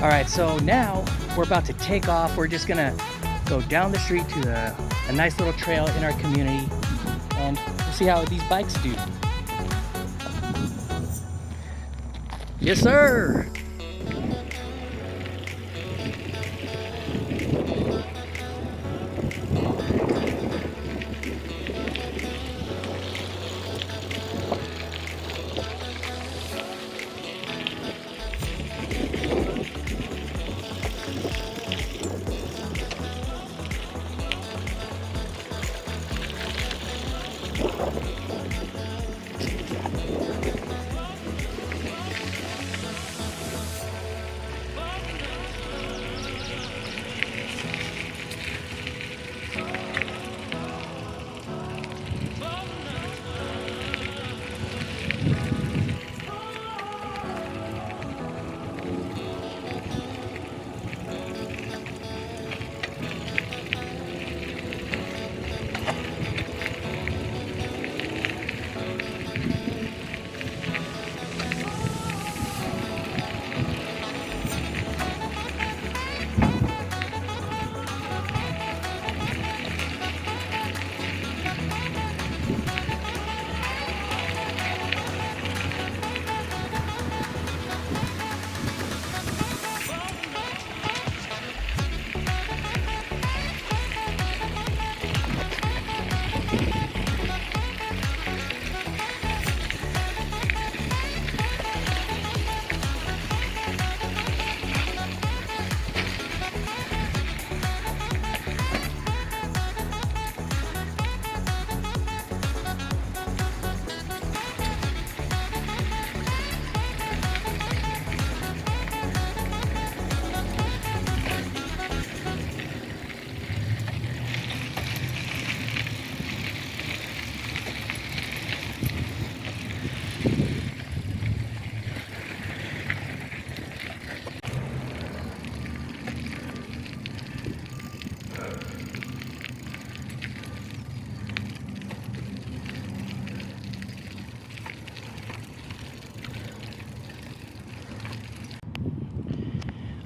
All right, so now we're about to take off. We're just gonna go down the street to a nice little trail in our community, and we'll see how these bikes do. Yes, sir.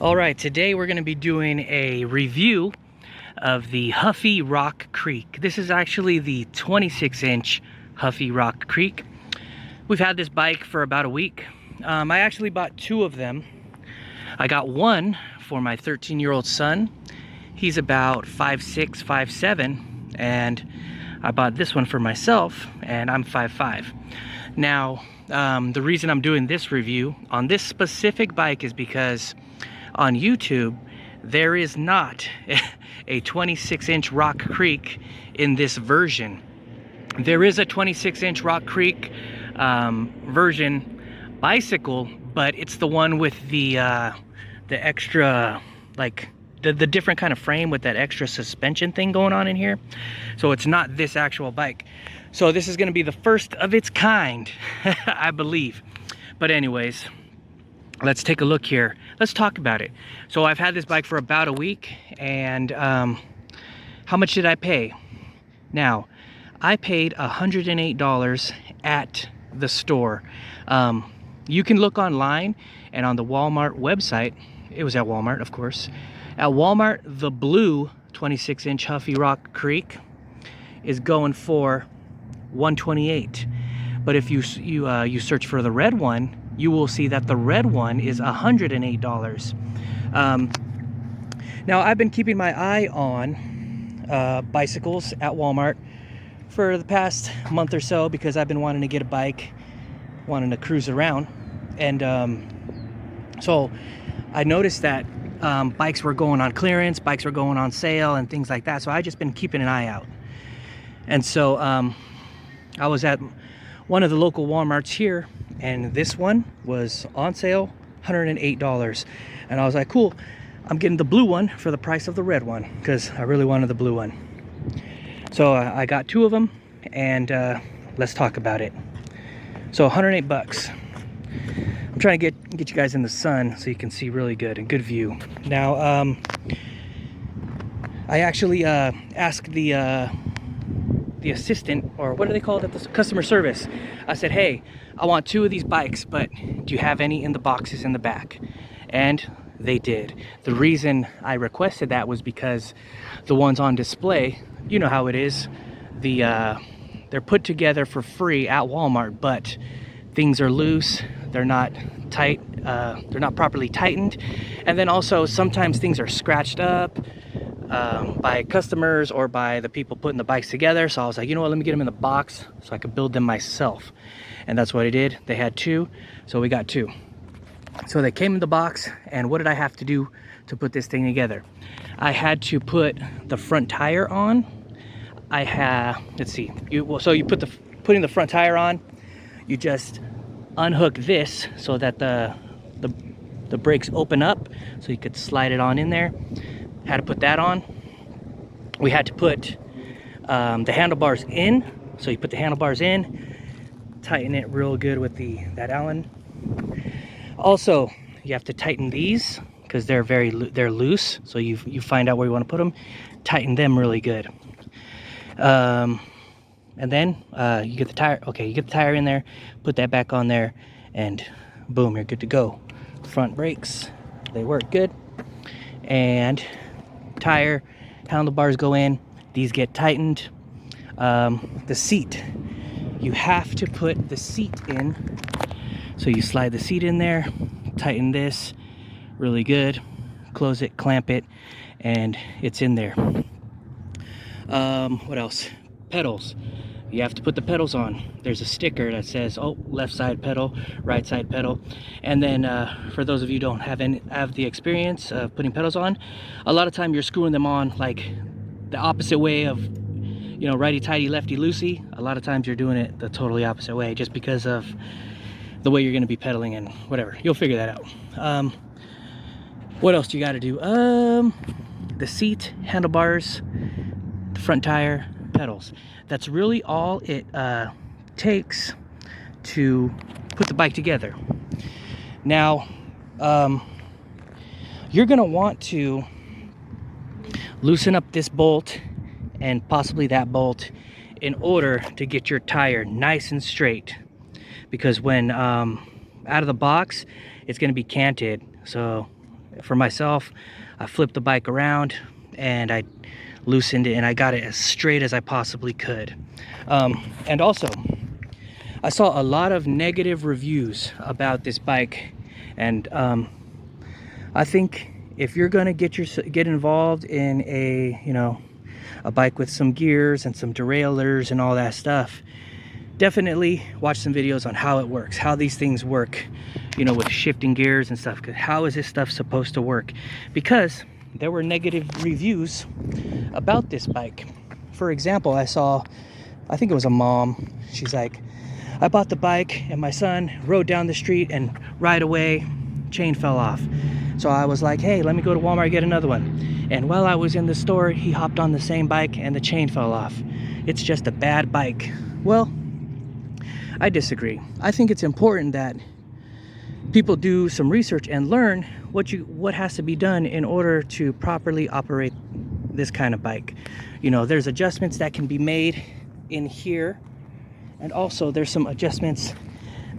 All right, today we're going to be doing a review of the Huffy Rock Creek. This is actually the 26-inch Huffy Rock Creek. We've had this bike for about a week. I actually bought two of them. I got one for my 13-year-old son. He's about 5'6", 5'7", and I bought this one for myself, and I'm 5'5". Now, the reason I'm doing this review on this specific bike is because on YouTube, there is not a 26-inch Rock Creek in this version. There is a 26-inch Rock Creek version bicycle, but it's the one with the extra, like the different kind of frame with that extra suspension thing going on in here. So it's not this actual bike. So this is going to be the first of its kind, I believe. But anyways, let's take a look here. Let's talk about it. So I've had this bike for about a week, and how much did I pay? Now, I paid $108 at the store. You can look online and on the Walmart website. It was at Walmart, of course. At Walmart, the blue 26-inch Huffy Rock Creek is going for $128. But if you search for the red one, you will see that the red one is $108. Now, I've been keeping my eye on bicycles at Walmart for the past month or so because I've been wanting to get a bike, wanting to cruise around. And so I noticed that bikes were going on clearance, bikes were going on sale and things like that. So I just been keeping an eye out. And so I was at one of the local Walmarts here, and this one was on sale, $108. And I was like, cool, I'm getting the blue one for the price of the red one because I really wanted the blue one. So I got two of them, and let's talk about it. So 108 bucks. I'm trying to get you guys in the sun so you can see really good and good view. Now, I actually asked the assistant, or what do they call it, the customer service. I said, hey, I want two of these bikes, but do you have any in the boxes in the back? And they did. The reason I requested that was because the ones on display, you know how it is, they're put together for free at Walmart, but things are loose, they're not tight, they're not properly tightened, and then also sometimes things are scratched up by customers or by the people putting the bikes together. So I was like, you know what, let me get them in the box so I could build them myself. And that's what I did. They had two, so we got two. So they came in the box, and what did I have to do to put this thing together? I had to put the front tire on. Let's see, putting the front tire on, you just unhook this so that the brakes open up so you could slide it on in there. Had to put that on. We had to put the handlebars in, so you put the handlebars in, tighten it real good with that Allen. Also, you have to tighten these because they're loose, so you find out where you want to put them, tighten them really good. And then you get the tire. Okay, you get the tire in there, put that back on there, and boom, you're good to go. Front brakes, they work good, and tire, handlebars go in, these get tightened. The seat, you have to put the seat in, so you slide the seat in there, tighten this really good, close it, clamp it, and it's in there. What else? Pedals, you have to put the pedals on. There's a sticker that says, oh, left side pedal, right side pedal. And then for those of you who don't have the experience of putting pedals on, a lot of time you're screwing them on like the opposite way of, you know, righty tighty lefty loosey. A lot of times you're doing it the totally opposite way just because of the way you're going to be pedaling and whatever. You'll figure that out. What else do you got to do? The seat, handlebars, the front tire, pedals. That's really all it takes to put the bike together. Now, you're gonna want to loosen up this bolt and possibly that bolt in order to get your tire nice and straight, because when out of the box it's going to be canted. So for myself, I flipped the bike around and I loosened it and I got it as straight as I possibly could. And also, I saw a lot of negative reviews about this bike, and I think if you're going to get involved in a bike with some gears and some derailleurs and all that stuff, definitely watch some videos on how it works, how these things work, with shifting gears and stuff. How is this stuff supposed to work? Because there were negative reviews about this bike. For example, I think it was a mom. She's like, I bought the bike and my son rode down the street and right away chain fell off. So I was like, hey, let me go to Walmart and get another one. And while I was in the store, he hopped on the same bike and the chain fell off. It's just a bad bike. Well, I disagree. I think it's important that people do some research and learn what has to be done in order to properly operate this kind of bike. There's adjustments that can be made in here, and also there's some adjustments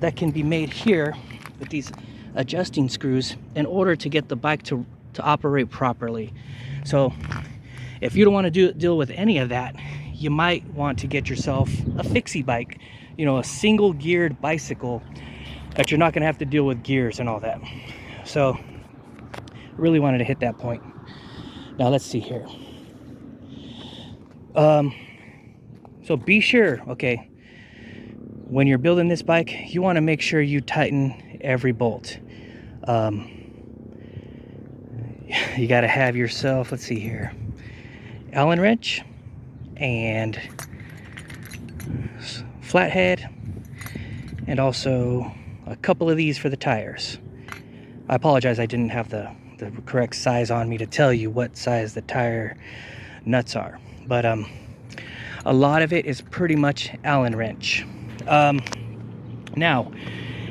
that can be made here with these adjusting screws in order to get the bike to operate properly. So if you don't want to deal with any of that, you might want to get yourself a fixie bike, a single geared bicycle that you're not going to have to deal with gears and all that. So really wanted to hit that point. Now let's see here. So be sure, okay, when you're building this bike, you want to make sure you tighten every bolt. You got to have yourself, let's see here, Allen wrench and flathead, and also a couple of these for the tires. I apologize, I didn't have the correct size on me to tell you what size the tire nuts are, but a lot of it is pretty much Allen wrench. Now,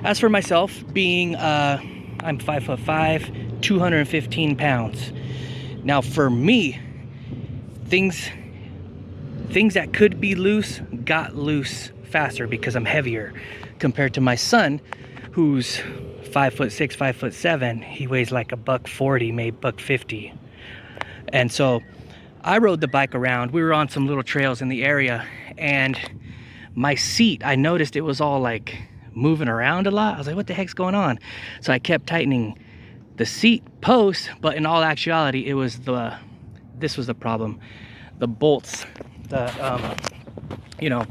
as for myself, being I'm 5'5", 215 pounds. Now for me, things that could be loose got loose faster because I'm heavier compared to my son, who's 5'6", 5'7", he weighs like a $140, maybe $150. And so I rode the bike around. We were on some little trails in the area, and my seat, I noticed it was all like moving around a lot. I was like, what the heck's going on? So I kept tightening the seat post, but in all actuality, this was the problem. The bolts, you know,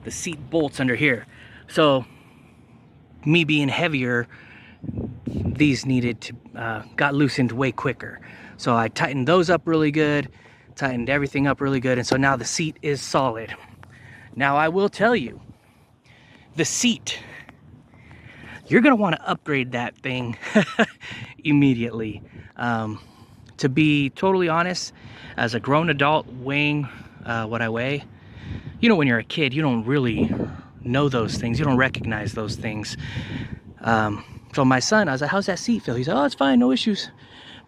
the seat bolts under here. So me being heavier, these needed to, got loosened way quicker. So I tightened those up really good, tightened everything up really good. And so now the seat is solid. Now I will tell you, the seat, you're gonna wanna upgrade that thing immediately. To be totally honest, as a grown adult weighing what I weigh, you know, when you're a kid, you don't really know those things. You don't recognize those things. So my son, I was like, how's that seat feel? He's like, oh, it's fine, no issues.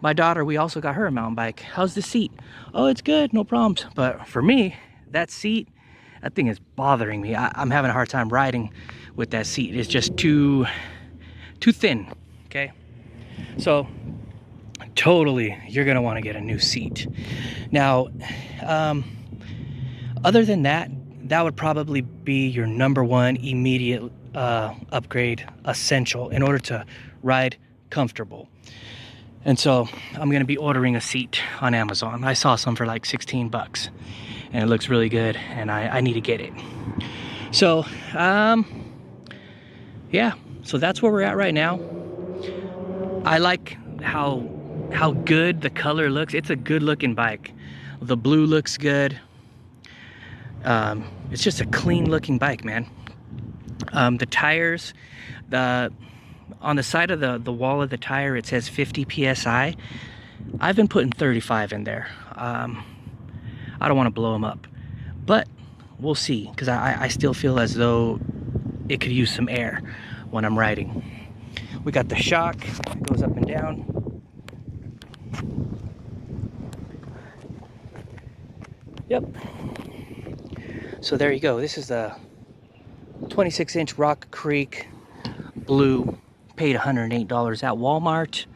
My daughter, we also got her a mountain bike. How's the seat? Oh, it's good, no problems. But for me, that seat, that thing is bothering me. I'm having a hard time riding with that seat. It's just too thin, okay? So totally, you're gonna wanna get a new seat. Now, other than that, that would probably be your #1 immediate upgrade essential in order to ride comfortable. And so I'm gonna be ordering a seat on Amazon. I saw some for like 16 bucks and it looks really good, and I need to get it. So, yeah, so that's where we're at right now. I like how good the color looks. It's a good looking bike. The blue looks good. It's just a clean looking bike, man. The tires, on the side of the wall of the tire, it says 50 PSI. I've been putting 35 in there. I don't want to blow them up, but we'll see, because I still feel as though it could use some air when I'm riding. We got the shock, it goes up and down. Yep. So there you go. This is the 26-inch Rock Creek blue. Paid $108 at Walmart.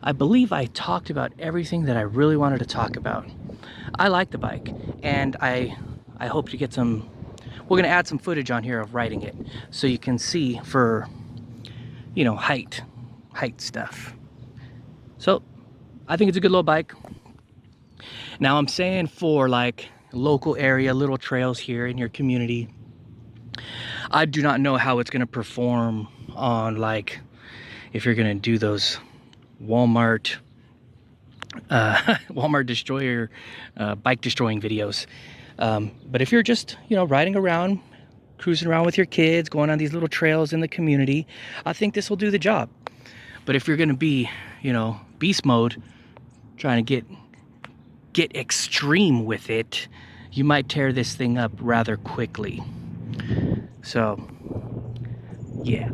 I believe I talked about everything that I really wanted to talk about. I like the bike, and I hope to get some, we're gonna add some footage on here of riding it so you can see for, you know, height stuff. So I think it's a good little bike. Now I'm saying for like local area, little trails here in your community, I do not know how it's gonna perform on, like, if you're gonna do those Walmart destroyer bike destroying videos, but if you're just, you know, riding around, cruising around with your kids, going on these little trails in the community, I think this will do the job. But if you're gonna be, you know, beast mode, trying to get extreme with it, you might tear this thing up rather quickly. So yeah.